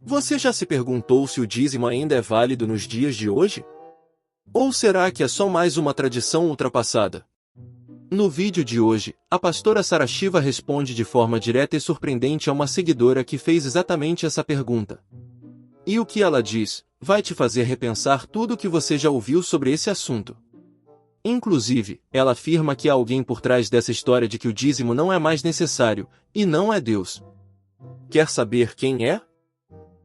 Você já se perguntou se o dízimo ainda é válido nos dias de hoje? Ou será que é só mais uma tradição ultrapassada? No vídeo de hoje, a pastora Sara Shiva responde de forma direta e surpreendente a uma seguidora que fez exatamente essa pergunta. E o que ela diz, vai te fazer repensar tudo o que você já ouviu sobre esse assunto. Inclusive, ela afirma que há alguém por trás dessa história de que o dízimo não é mais necessário, e não é Deus. Quer saber quem é?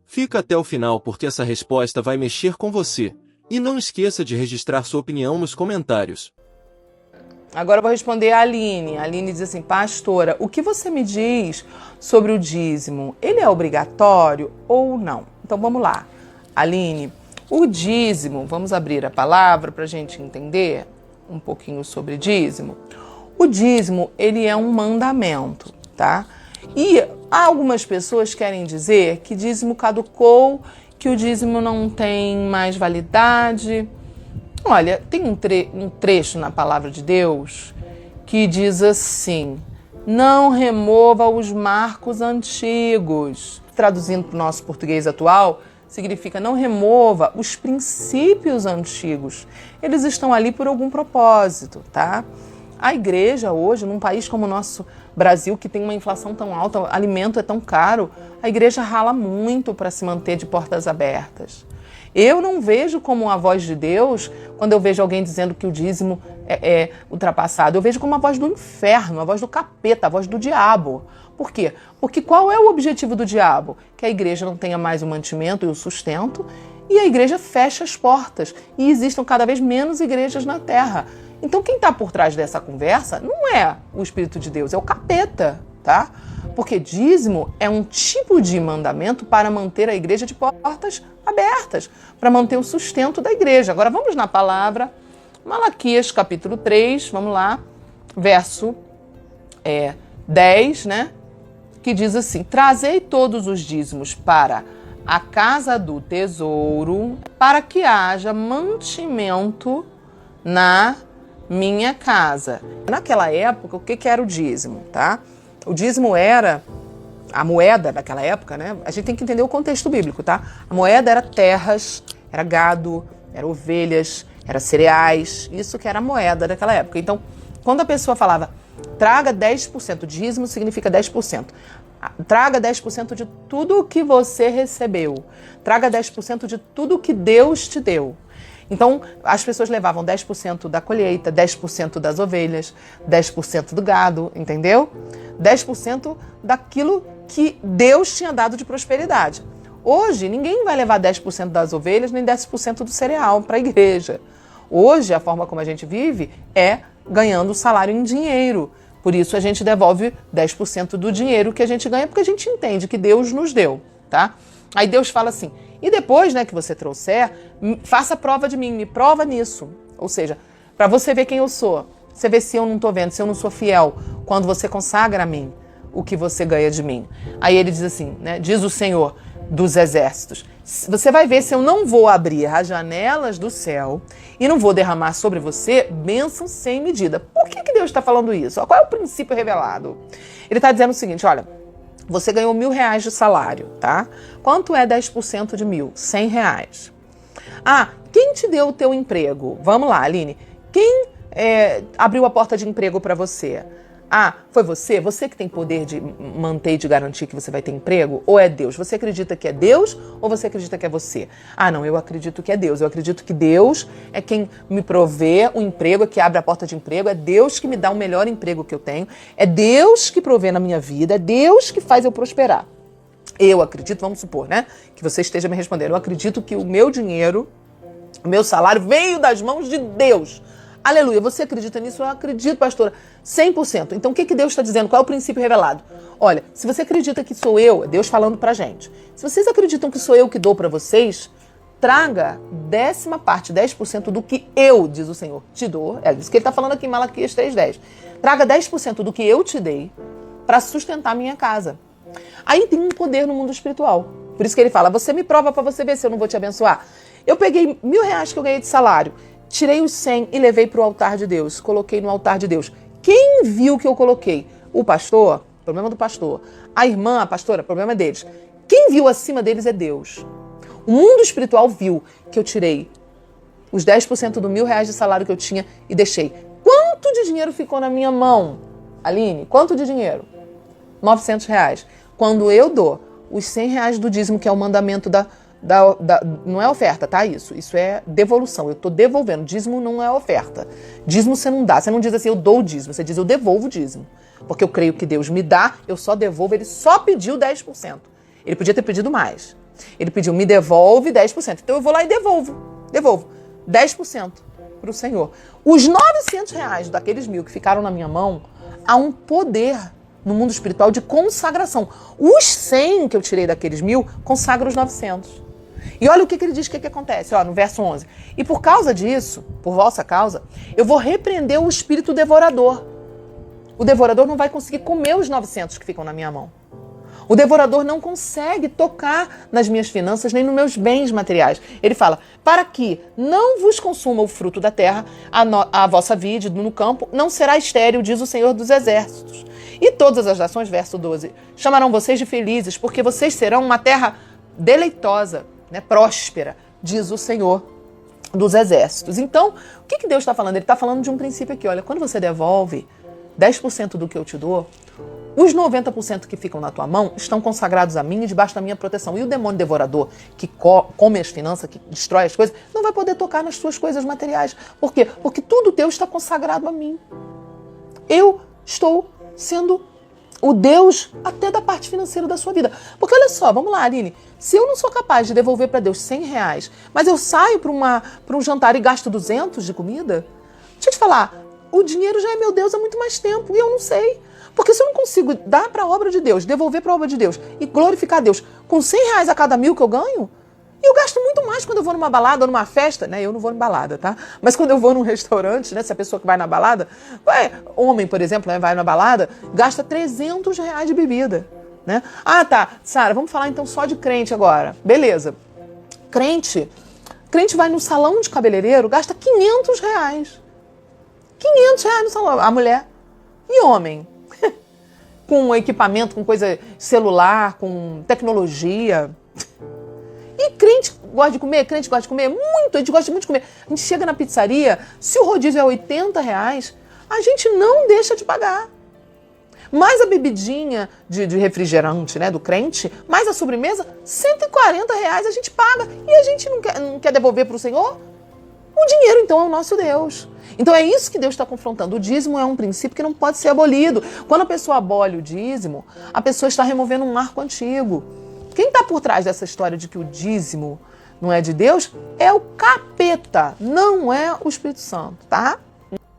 Fica até o final porque essa resposta vai mexer com você. E não esqueça de registrar sua opinião nos comentários. Agora eu vou responder a Aline. A Aline diz assim: pastora, o que você me diz sobre o dízimo? Ele é obrigatório ou não? Então vamos lá. Aline, o dízimo, vamos abrir a palavra para a gente entender um pouquinho sobre dízimo. O dízimo, ele é um mandamento, tá? E algumas pessoas querem dizer que dízimo caducou, que o dízimo não tem mais validade. Olha, tem um trecho na palavra de Deus que diz assim: não remova os marcos antigos. Traduzindo para o nosso português atual, significa não remova os princípios antigos. Eles estão ali por algum propósito, tá? A igreja hoje, num país como o nosso Brasil, que tem uma inflação tão alta, alimento é tão caro, a igreja rala muito para se manter de portas abertas. Eu não vejo como a voz de Deus, quando eu vejo alguém dizendo que o dízimo é ultrapassado, eu vejo como a voz do inferno, a voz do capeta, a voz do diabo. Por quê? Porque qual é o objetivo do diabo? Que a igreja não tenha mais o mantimento e o sustento, e a igreja feche as portas, e existam cada vez menos igrejas na terra. Então quem está por trás dessa conversa não é o Espírito de Deus, é o capeta, tá? Porque dízimo é um tipo de mandamento para manter a igreja de portas abertas, para manter o sustento da igreja. Agora vamos na palavra, Malaquias capítulo 3, vamos lá, verso 10, né? Que diz assim: trazei todos os dízimos para a casa do tesouro, para que haja mantimento na minha casa. Naquela época, o que era o dízimo, tá? O dízimo era a moeda daquela época, né? A gente tem que entender o contexto bíblico, tá? A moeda era terras, era gado, era ovelhas, era cereais, isso que era a moeda daquela época. Então, quando a pessoa falava, traga 10%, dízimo significa 10%. Traga 10% de tudo o que você recebeu. Traga 10% de tudo que Deus te deu. Então, as pessoas levavam 10% da colheita, 10% das ovelhas, 10% do gado, entendeu? 10% daquilo que Deus tinha dado de prosperidade. Hoje, ninguém vai levar 10% das ovelhas, nem 10% do cereal para a igreja. Hoje, a forma como a gente vive é ganhando salário em dinheiro. Por isso, a gente devolve 10% do dinheiro que a gente ganha, porque a gente entende que Deus nos deu, tá? Aí Deus fala assim: e depois, né, que você trouxer, faça prova de mim, me prova nisso. Ou seja, para você ver quem eu sou. Você vê se eu não estou vendo, se eu não sou fiel, quando você consagra a mim o que você ganha de mim. Aí ele diz assim, né, diz o Senhor dos Exércitos: você vai ver se eu não vou abrir as janelas do céu e não vou derramar sobre você bênção sem medida. Por que Deus está falando isso? Qual é o princípio revelado? Ele está dizendo o seguinte: olha, você ganhou R$1.000 de salário, tá? Quanto é 10% de 1.000? R$100. Ah, quem te deu o teu emprego? Vamos lá, Aline. Quem abriu a porta de emprego para você? Ah, foi você? Você que tem poder de manter e de garantir que você vai ter emprego? Ou é Deus? Você acredita que é Deus ou você acredita que é você? Ah, não, eu acredito que é Deus. Eu acredito que Deus é quem me provê o emprego, é que abre a porta de emprego. É Deus que me dá o melhor emprego que eu tenho. É Deus que provê na minha vida. É Deus que faz eu prosperar. Eu acredito, vamos supor, né? Que você esteja me respondendo. Eu acredito que o meu dinheiro, o meu salário veio das mãos de Deus. Aleluia, você acredita nisso? Eu acredito, pastora, 100%. Então, o que Deus está dizendo? Qual é o princípio revelado? Olha, se você acredita que sou eu, é Deus falando pra gente. Se vocês acreditam que sou eu que dou para vocês, traga 10% do que eu, diz o Senhor, te dou. É isso que ele está falando aqui em Malaquias 3,10. Traga 10% do que eu te dei para sustentar a minha casa. Aí tem um poder no mundo espiritual. Por isso que ele fala, você me prova para você ver se eu não vou te abençoar. Eu peguei R$1.000 que eu ganhei de salário, tirei os 100 e levei para o altar de Deus. Coloquei no altar de Deus. Quem viu que eu coloquei? O pastor? Problema do pastor. A irmã, a pastora? Problema deles. Quem viu acima deles é Deus. O mundo espiritual viu que eu tirei os 10% do R$1.000 de salário que eu tinha e deixei. Quanto de dinheiro ficou na minha mão? Aline, quanto de dinheiro? R$900. Quando eu dou os R$100 do dízimo, que é o mandamento não é oferta, tá? Isso é devolução. Eu estou devolvendo. Dízimo não é oferta. Dízimo você não dá. Você não diz assim, eu dou o dízimo. Você diz, eu devolvo o dízimo. Porque eu creio que Deus me dá, eu só devolvo. Ele só pediu 10%. Ele podia ter pedido mais. Ele pediu, me devolve 10%. Então eu vou lá e devolvo 10% para o Senhor. Os R$900 daqueles 1.000 que ficaram na minha mão, há um poder no mundo espiritual de consagração. Os 100 que eu tirei daqueles 1.000, consagra os 900. E olha o que ele diz, o que acontece, no verso 11. E por causa disso, por vossa causa, eu vou repreender o espírito devorador. O devorador não vai conseguir comer os 900 que ficam na minha mão. O devorador não consegue tocar nas minhas finanças nem nos meus bens materiais. Ele fala, para que não vos consuma o fruto da terra, a vossa vide no campo não será estéril, diz o Senhor dos Exércitos. E todas as nações, verso 12, chamarão vocês de felizes, porque vocês serão uma terra deleitosa, próspera, diz o Senhor dos Exércitos. Então, o que Deus está falando? Ele está falando de um princípio aqui. Olha, quando você devolve 10% do que eu te dou, os 90% que ficam na tua mão estão consagrados a mim e debaixo da minha proteção. E o demônio devorador, que come as finanças, que destrói as coisas, não vai poder tocar nas tuas coisas materiais. Por quê? Porque tudo teu está consagrado a mim. Eu estou sendo o Deus até da parte financeira da sua vida. Porque olha só, vamos lá, Aline, se eu não sou capaz de devolver para Deus R$100, mas eu saio para um jantar e gasto 200 de comida, deixa eu te falar, o dinheiro já é meu Deus há muito mais tempo e eu não sei. Porque se eu não consigo dar para a obra de Deus, devolver para a obra de Deus e glorificar a Deus com R$100 a cada 1.000 que eu ganho, eu gasto muito mais quando eu vou numa balada ou numa festa, Eu não vou em balada, tá? Mas quando eu vou num restaurante, se a pessoa que vai na balada, homem, por exemplo, vai na balada, gasta R$300 de bebida, Ah, tá, Sara, vamos falar então só de crente agora. Beleza. Crente vai no salão de cabeleireiro, gasta R$500. R$500 no salão, a mulher. E homem? Com equipamento, com coisa celular, com tecnologia. E crente gosta de comer? Crente gosta de comer? Muito, a gente gosta muito de comer. A gente chega na pizzaria, se o rodízio é R$80, a gente não deixa de pagar. Mais a bebidinha de refrigerante, do crente, mais a sobremesa, R$140 a gente paga. E a gente não quer devolver para o Senhor? O dinheiro, então, é o nosso Deus. Então é isso que Deus está confrontando. O dízimo é um princípio que não pode ser abolido. Quando a pessoa abole o dízimo, a pessoa está removendo um marco antigo. Quem está por trás dessa história de que o dízimo não é de Deus é o capeta, não é o Espírito Santo, tá?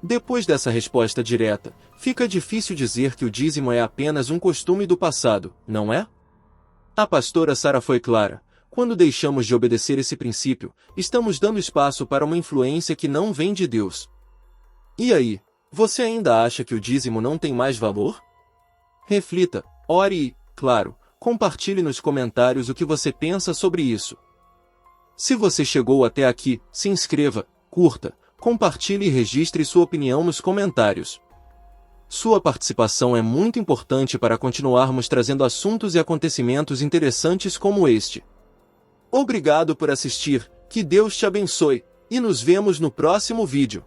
Depois dessa resposta direta, fica difícil dizer que o dízimo é apenas um costume do passado, não é? A pastora Sara foi clara. Quando deixamos de obedecer esse princípio, estamos dando espaço para uma influência que não vem de Deus. E aí, você ainda acha que o dízimo não tem mais valor? Reflita, ore e, claro, compartilhe nos comentários o que você pensa sobre isso. Se você chegou até aqui, se inscreva, curta, compartilhe e registre sua opinião nos comentários. Sua participação é muito importante para continuarmos trazendo assuntos e acontecimentos interessantes como este. Obrigado por assistir, que Deus te abençoe, e nos vemos no próximo vídeo.